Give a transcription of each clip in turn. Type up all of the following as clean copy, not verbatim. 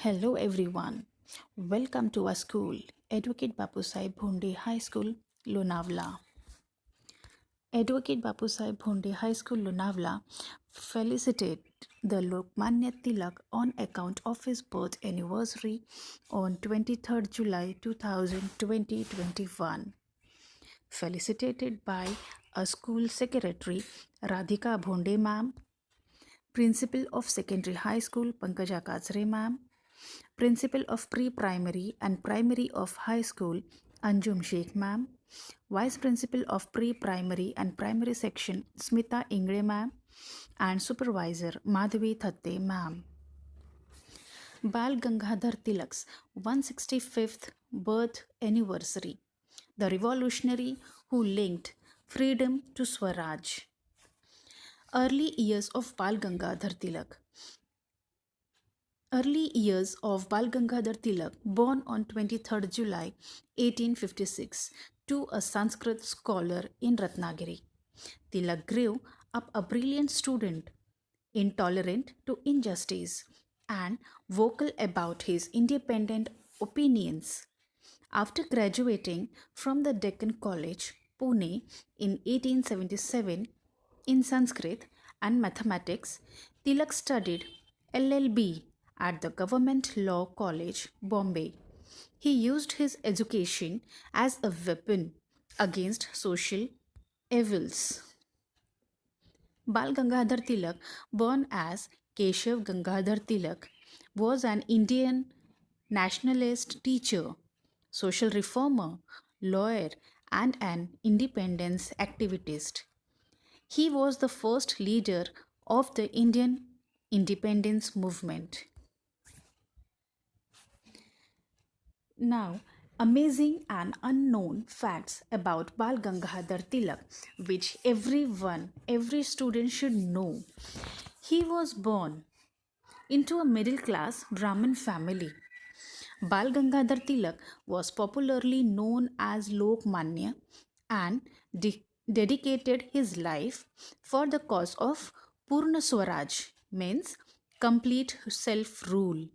Hello everyone. Welcome to our school, Advocate Bapusai Bhonde High School, Lonavala. Advocate Bapusai Bhonde High School, Lonavala felicitate the Lokmanya Tilak on account of his birth anniversary on 23rd July 2021. Felicitated by a school secretary Radhika Bhonde ma'am, Principal of Secondary High School Pankaja Kachre ma'am, Principal of Pre-Primary and Primary of High School Anjum Sheikh ma'am, Vice Principal of Pre-Primary and Primary Section Smita Ingre ma'am, and Supervisor Madhavi Thatte ma'am. Bal Gangadhar Tilak's 165th birth anniversary, the revolutionary who linked freedom to Swaraj. Early years of Bal Gangadhar Tilak. Early years of Bal Gangadhar Tilak, born on 23rd July 1856 to a Sanskrit scholar in Ratnagiri. Tilak grew up a brilliant student, intolerant to injustice, and vocal about his independent opinions. After graduating from the Deccan College, Pune in 1877 in Sanskrit and mathematics, Tilak studied LLB at the Government Law College, Bombay. He used his education as a weapon against social evils. Bal Gangadhar Tilak, born as Keshav Gangadhar Tilak, was an Indian nationalist teacher, social reformer, lawyer, and an independence activist. He was the first leader of the Indian independence movement. Now, amazing and unknown facts about Bal Gangadhar Tilak, which every student should know. He was born into a middle class Brahmin family. Bal Gangadhar Tilak was popularly known as Lokmanya and dedicated his life for the cause of Purna Swaraj, means complete self rule.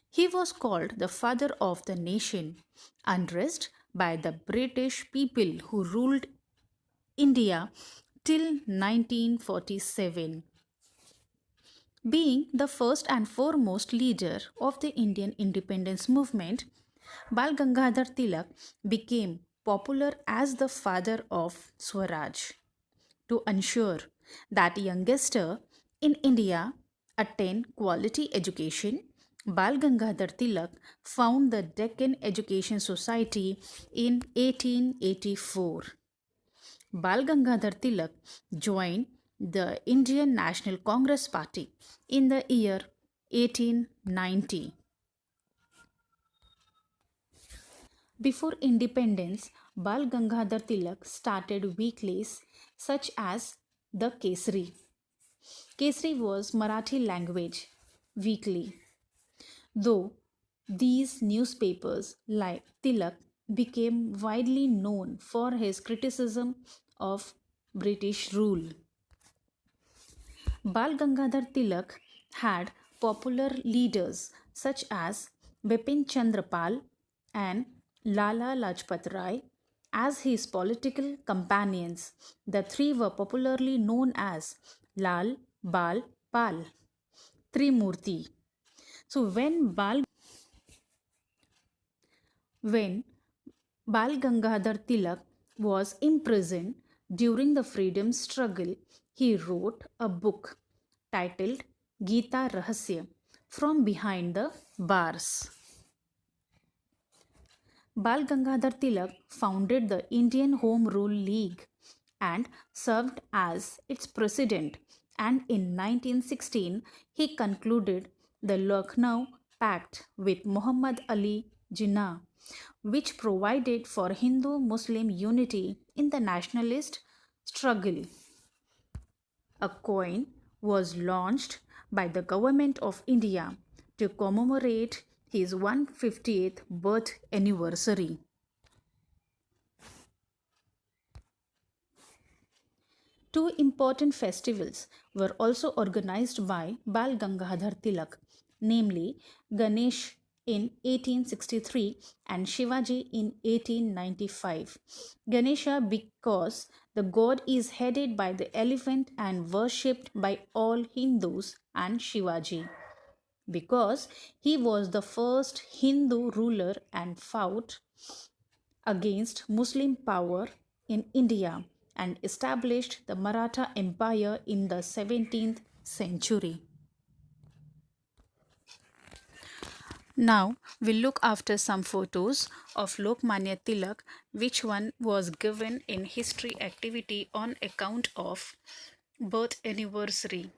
He was called the father of the nation, undressed by the British people who ruled India till 1947. Being the first and foremost leader of the Indian independence movement, Bal Gangadhar Tilak became popular as the father of Swaraj. To ensure that youngster in India attain quality education, Bal Gangadhar Tilak found the Deccan Education Society in 1884. Bal Gangadhar Tilak joined the Indian National Congress Party in the year 1890. Before independence, Bal Gangadhar Tilak started weeklies such as the Kesari. Kesari was Marathi language weekly. Though these newspapers, like Tilak, became widely known for his criticism of British rule. Bal Gangadhar Tilak had popular leaders such as Bipin Chandra Pal and Lala Lajpat Rai as his political companions. The three were popularly known as Lal, Bal, Pal, Trimurti. So when Bal Gangadhar Tilak was imprisoned during the freedom struggle, he wrote a book titled Gita Rahasya from behind the bars. Bal Gangadhar Tilak founded the Indian Home Rule League and served as its president, and in 1916 he concluded the Lucknow Pact with Muhammad Ali Jinnah, which provided for Hindu Muslim unity in the nationalist struggle. A coin was launched by the Government of India to commemorate his 150th birth anniversary. Two important festivals were also organized by Bal Gangadhar Tilak. namely Ganesh in 1863 and Shivaji in 1895. Ganesha because the god is headed by the elephant and worshipped by all Hindus, and Shivaji because he was the first Hindu ruler and fought against Muslim power in India and established the Maratha Empire in the 17th century. Now we'll look after some photos of Lokmanya Tilak, which one was given in history activity on account of birth anniversary.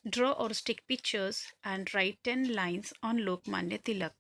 Draw or stick pictures and write 10 lines on Lokmanya Tilak.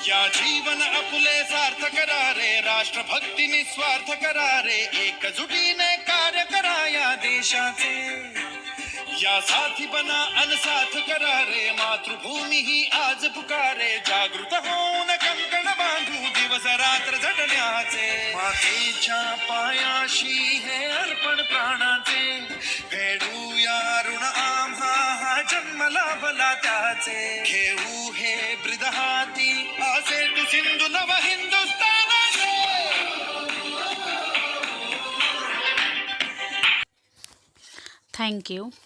या जीवन आपुले सार्थ करा रे, राष्ट्रभक्ती निस्वार्थ करा रे, एकजुटीने कार्य करा या देशाचे. या साथी बना अनसाथ करा रे, मातृभूमी ही आज पुकारे, जागृत होऊन कंकण बांधू दिवस रात्र झटण्याचे. मातेच्या पायाशी हे अर्पण प्राणाचे, फेडूया ऋण आम्हा हा जन्म लाभला त्याचे. घेऊ हे ब्रिद हाती असे तू सिंधू नव हिंदुस्थानाचे. Thank you.